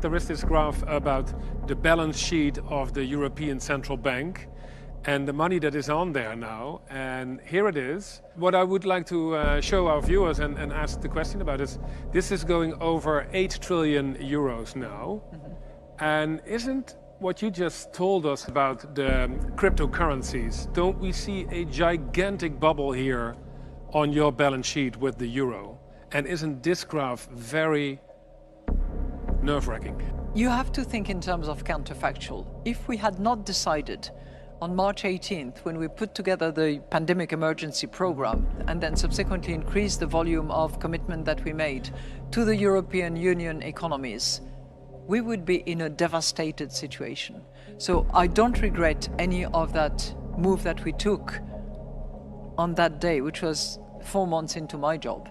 there is this graph about the balance sheet of the European Central Bank and the money that is on there now. And here it is. What I would like to show our viewers and ask the question about is, this is going over 8 trillion euros now. And isn't what you just told us about the cryptocurrencies, don't we see a gigantic bubble here on your balance sheet with the euro? And isn't this graph very nerve-wracking? You have to think in terms of counterfactual. If we had not decided on March 18th, when we put together the pandemic emergency program and then subsequently increased the volume of commitment that we made to the European Union economies, we would be in a devastated situation. So I don't regret any of that move that we took on that day, which was 4 months into my job,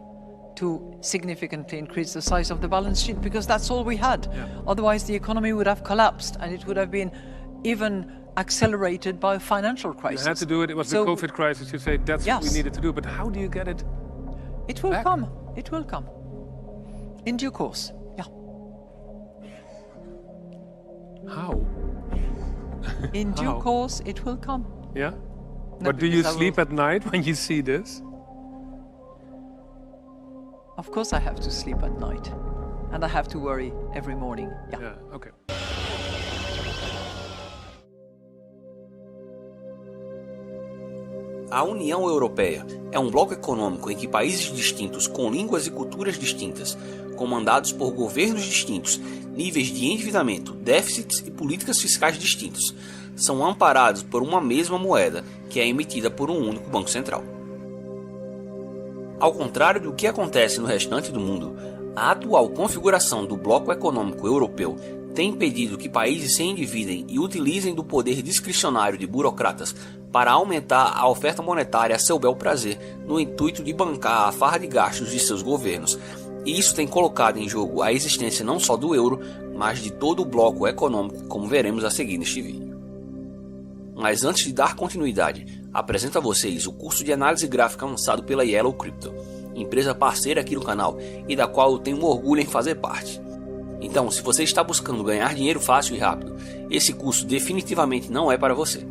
to significantly increase the size of the balance sheet, because that's all we had. Yeah. Otherwise, the economy would have collapsed and it would have been even accelerated by a financial crisis. You had to do it. It was the COVID crisis. You say that's what we needed to do. But how do you get it? It will back? come. It will come. In due course. Yeah. How? In due course, it will come. Yeah? No, But do you because sleep at night when you see this? Of course I have to sleep at night. And I have to worry every morning. Yeah. Yeah, okay. A União Europeia é um bloco econômico em que países distintos com línguas e culturas distintas, comandados por governos distintos, níveis de endividamento, déficits e políticas fiscais distintos, são amparados por uma mesma moeda que é emitida por um único banco central. Ao contrário do que acontece no restante do mundo, a atual configuração do bloco econômico europeu tem impedido que países se endividem e utilizem do poder discricionário de burocratas para aumentar a oferta monetária a seu bel prazer, no intuito de bancar a farra de gastos de seus governos. E isso tem colocado em jogo a existência não só do euro, mas de todo o bloco econômico, como veremos a seguir neste vídeo. Mas antes de dar continuidade, apresento a vocês o curso de análise gráfica lançado pela Yellow Crypto, empresa parceira aqui no canal e da qual eu tenho orgulho em fazer parte. Então, se você está buscando ganhar dinheiro fácil e rápido, esse curso definitivamente não é para você.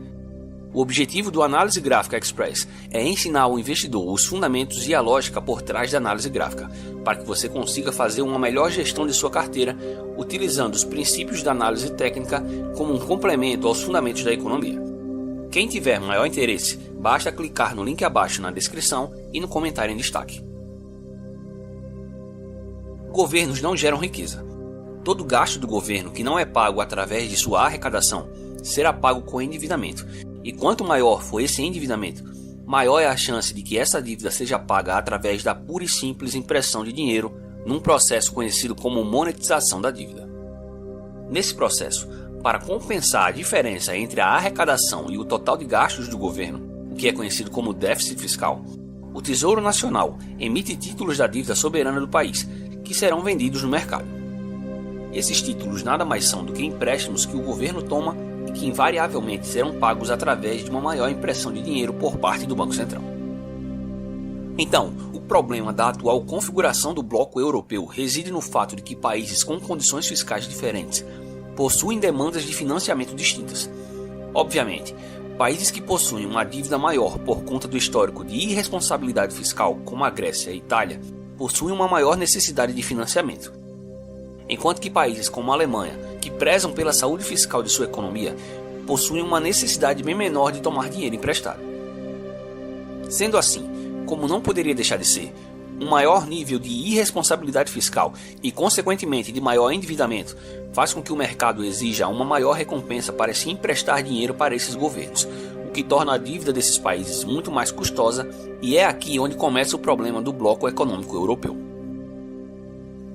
O objetivo do Análise Gráfica Express é ensinar ao investidor os fundamentos e a lógica por trás da análise gráfica, para que você consiga fazer uma melhor gestão de sua carteira, utilizando os princípios da análise técnica como um complemento aos fundamentos da economia. Quem tiver maior interesse, basta clicar no link abaixo na descrição e no comentário em destaque. Governos não geram riqueza. Todo gasto do governo que não é pago através de sua arrecadação será pago com endividamento. E quanto maior for esse endividamento, maior é a chance de que essa dívida seja paga através da pura e simples impressão de dinheiro num processo conhecido como monetização da dívida. Nesse processo, para compensar a diferença entre a arrecadação e o total de gastos do governo, o que é conhecido como déficit fiscal, o Tesouro Nacional emite títulos da dívida soberana do país, que serão vendidos no mercado. Esses títulos nada mais são do que empréstimos que o governo toma e que invariavelmente serão pagos através de uma maior impressão de dinheiro por parte do Banco Central. Então, o problema da atual configuração do bloco europeu reside no fato de que países com condições fiscais diferentes possuem demandas de financiamento distintas. Obviamente, países que possuem uma dívida maior por conta do histórico de irresponsabilidade fiscal, como a Grécia e a Itália, possuem uma maior necessidade de financiamento. Enquanto que países como a Alemanha, que prezam pela saúde fiscal de sua economia, possuem uma necessidade bem menor de tomar dinheiro emprestado. Sendo assim, como não poderia deixar de ser, um maior nível de irresponsabilidade fiscal e, consequentemente, de maior endividamento faz com que o mercado exija uma maior recompensa para se emprestar dinheiro para esses governos, o que torna a dívida desses países muito mais custosa, e é aqui onde começa o problema do bloco econômico europeu.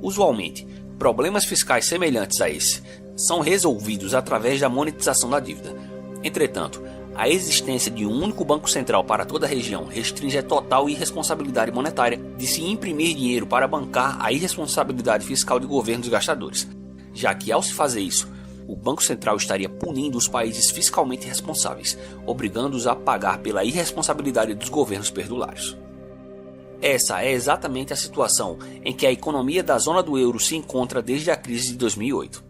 Usualmente, problemas fiscais semelhantes a esse são resolvidos através da monetização da dívida. Entretanto, a existência de um único banco central para toda a região restringe a total irresponsabilidade monetária de se imprimir dinheiro para bancar a irresponsabilidade fiscal de governos gastadores, já que ao se fazer isso, o Banco Central estaria punindo os países fiscalmente responsáveis, obrigando-os a pagar pela irresponsabilidade dos governos perdulários. Essa é exatamente a situação em que a economia da zona do euro se encontra desde a crise de 2008.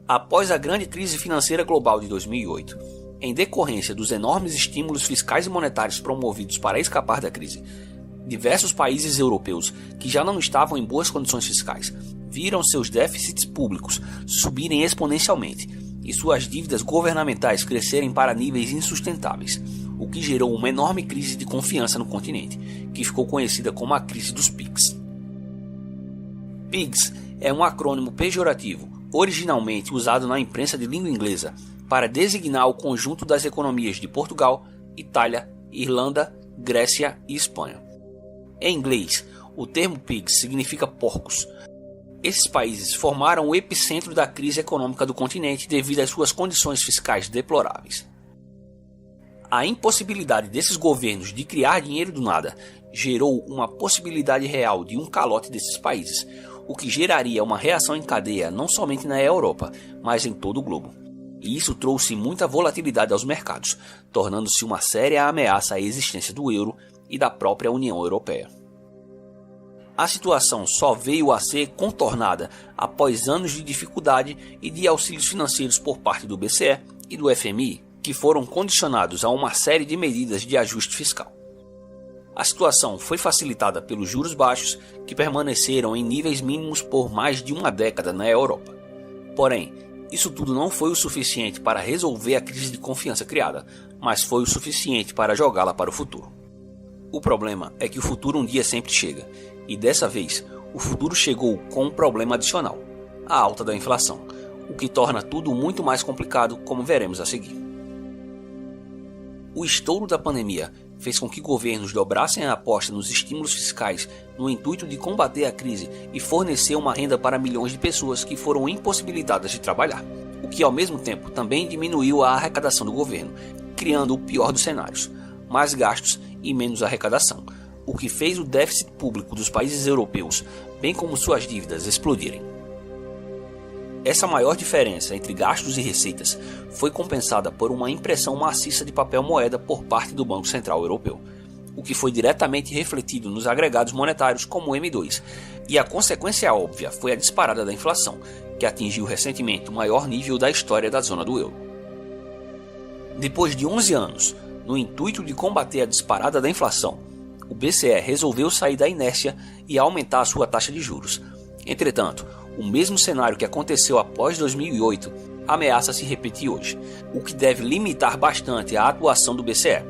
Após a grande crise financeira global de 2008, em decorrência dos enormes estímulos fiscais e monetários promovidos para escapar da crise, diversos países europeus que já não estavam em boas condições fiscais viram seus déficits públicos subirem exponencialmente e suas dívidas governamentais crescerem para níveis insustentáveis, o que gerou uma enorme crise de confiança no continente, que ficou conhecida como a crise dos PIGS. PIGS é um acrônimo pejorativo, originalmente usado na imprensa de língua inglesa, para designar o conjunto das economias de Portugal, Itália, Irlanda, Grécia e Espanha. Em inglês, o termo PIGS significa porcos. Esses países formaram o epicentro da crise econômica do continente devido às suas condições fiscais deploráveis. A impossibilidade desses governos de criar dinheiro do nada gerou uma possibilidade real de um calote desses países, o que geraria uma reação em cadeia não somente na Europa, mas em todo o globo. E isso trouxe muita volatilidade aos mercados, tornando-se uma séria ameaça à existência do euro e da própria União Europeia. A situação só veio a ser contornada após anos de dificuldade e de auxílios financeiros por parte do BCE e do FMI, que foram condicionados a uma série de medidas de ajuste fiscal. A situação foi facilitada pelos juros baixos, que permaneceram em níveis mínimos por mais de uma década na Europa. Porém, isso tudo não foi o suficiente para resolver a crise de confiança criada, mas foi o suficiente para jogá-la para o futuro. O problema é que o futuro um dia sempre chega, e dessa vez o futuro chegou com um problema adicional, a alta da inflação, o que torna tudo muito mais complicado, como veremos a seguir. O estouro da pandemia fez com que governos dobrassem a aposta nos estímulos fiscais no intuito de combater a crise e fornecer uma renda para milhões de pessoas que foram impossibilitadas de trabalhar, o que ao mesmo tempo também diminuiu a arrecadação do governo, criando o pior dos cenários, mais gastos e menos arrecadação, o que fez o déficit público dos países europeus, bem como suas dívidas, explodirem. Essa maior diferença entre gastos e receitas foi compensada por uma impressão maciça de papel moeda por parte do Banco Central Europeu, o que foi diretamente refletido nos agregados monetários como o M2, e a consequência óbvia foi a disparada da inflação, que atingiu recentemente o maior nível da história da zona do euro. Depois de 11 anos, no intuito de combater a disparada da inflação, o BCE resolveu sair da inércia e aumentar a sua taxa de juros. Entretanto, o mesmo cenário que aconteceu após 2008 ameaça se repetir hoje, o que deve limitar bastante a atuação do BCE,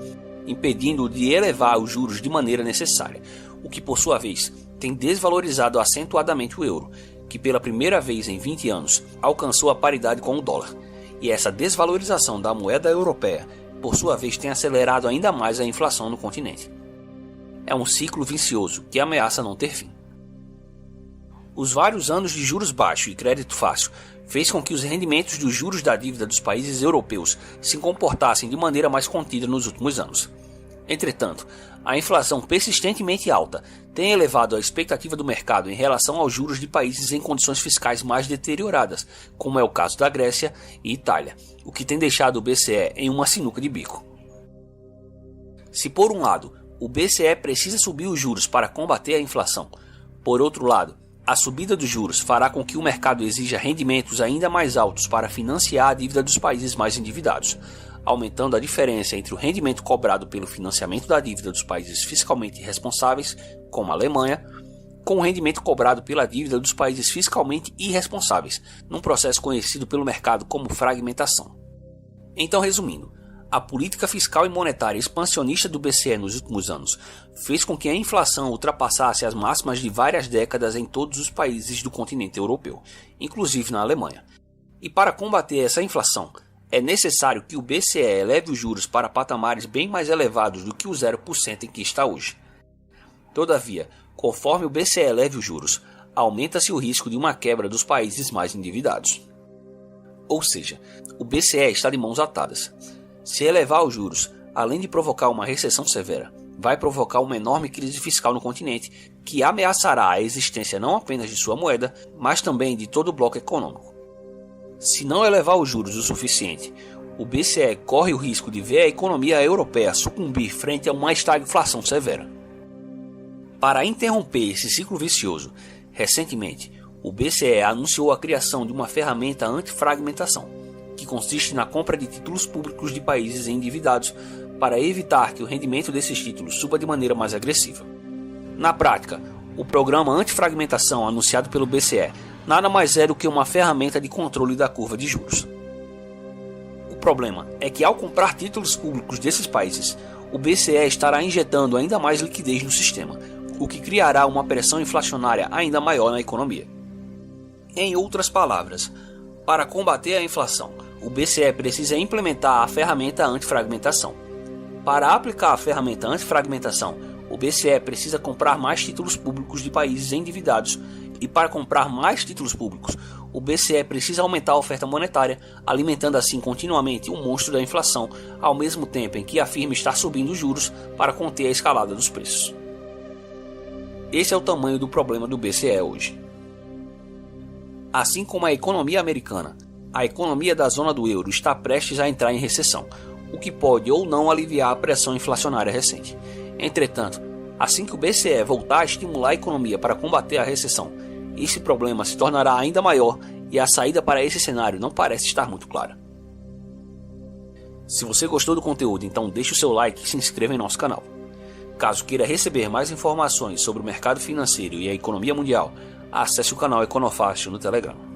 impedindo-o de elevar os juros de maneira necessária, o que por sua vez tem desvalorizado acentuadamente o euro, que pela primeira vez em 20 anos alcançou a paridade com o dólar, e essa desvalorização da moeda europeia por sua vez tem acelerado ainda mais a inflação no continente. É um ciclo vicioso que ameaça não ter fim. Os vários anos de juros baixos e crédito fácil fez com que os rendimentos dos juros da dívida dos países europeus se comportassem de maneira mais contida nos últimos anos. Entretanto, a inflação persistentemente alta tem elevado a expectativa do mercado em relação aos juros de países em condições fiscais mais deterioradas, como é o caso da Grécia e Itália, o que tem deixado o BCE em uma sinuca de bico. Se por um lado, o BCE precisa subir os juros para combater a inflação, por outro lado, a subida dos juros fará com que o mercado exija rendimentos ainda mais altos para financiar a dívida dos países mais endividados, aumentando a diferença entre o rendimento cobrado pelo financiamento da dívida dos países fiscalmente responsáveis, como a Alemanha, com o rendimento cobrado pela dívida dos países fiscalmente irresponsáveis, num processo conhecido pelo mercado como fragmentação. Então, resumindo, a política fiscal e monetária expansionista do BCE nos últimos anos fez com que a inflação ultrapassasse as máximas de várias décadas em todos os países do continente europeu, inclusive na Alemanha. E para combater essa inflação, é necessário que o BCE eleve os juros para patamares bem mais elevados do que o 0% em que está hoje. Todavia, conforme o BCE eleve os juros, aumenta-se o risco de uma quebra dos países mais endividados. Ou seja, o BCE está de mãos atadas. Se elevar os juros, além de provocar uma recessão severa, vai provocar uma enorme crise fiscal no continente que ameaçará a existência não apenas de sua moeda, mas também de todo o bloco econômico. Se não elevar os juros o suficiente, o BCE corre o risco de ver a economia europeia sucumbir frente a uma estagflação severa. Para interromper esse ciclo vicioso, recentemente, o BCE anunciou a criação de uma ferramenta antifragmentação, que consiste na compra de títulos públicos de países endividados para evitar que o rendimento desses títulos suba de maneira mais agressiva. Na prática, o programa antifragmentação anunciado pelo BCE nada mais é do que uma ferramenta de controle da curva de juros. O problema é que ao comprar títulos públicos desses países, o BCE estará injetando ainda mais liquidez no sistema, o que criará uma pressão inflacionária ainda maior na economia. Em outras palavras, para combater a inflação, o BCE precisa implementar a ferramenta antifragmentação. Para aplicar a ferramenta antifragmentação, o BCE precisa comprar mais títulos públicos de países endividados, e para comprar mais títulos públicos, o BCE precisa aumentar a oferta monetária, alimentando assim continuamente o monstro da inflação, ao mesmo tempo em que afirma estar subindo os juros para conter a escalada dos preços. Esse é o tamanho do problema do BCE hoje. Assim como a economia americana, a economia da zona do euro está prestes a entrar em recessão, o que pode ou não aliviar a pressão inflacionária recente. Entretanto, assim que o BCE voltar a estimular a economia para combater a recessão, esse problema se tornará ainda maior e a saída para esse cenário não parece estar muito clara. Se você gostou do conteúdo, então deixe o seu like e se inscreva em nosso canal. Caso queira receber mais informações sobre o mercado financeiro e a economia mundial, acesse o canal Econofácil no Telegram.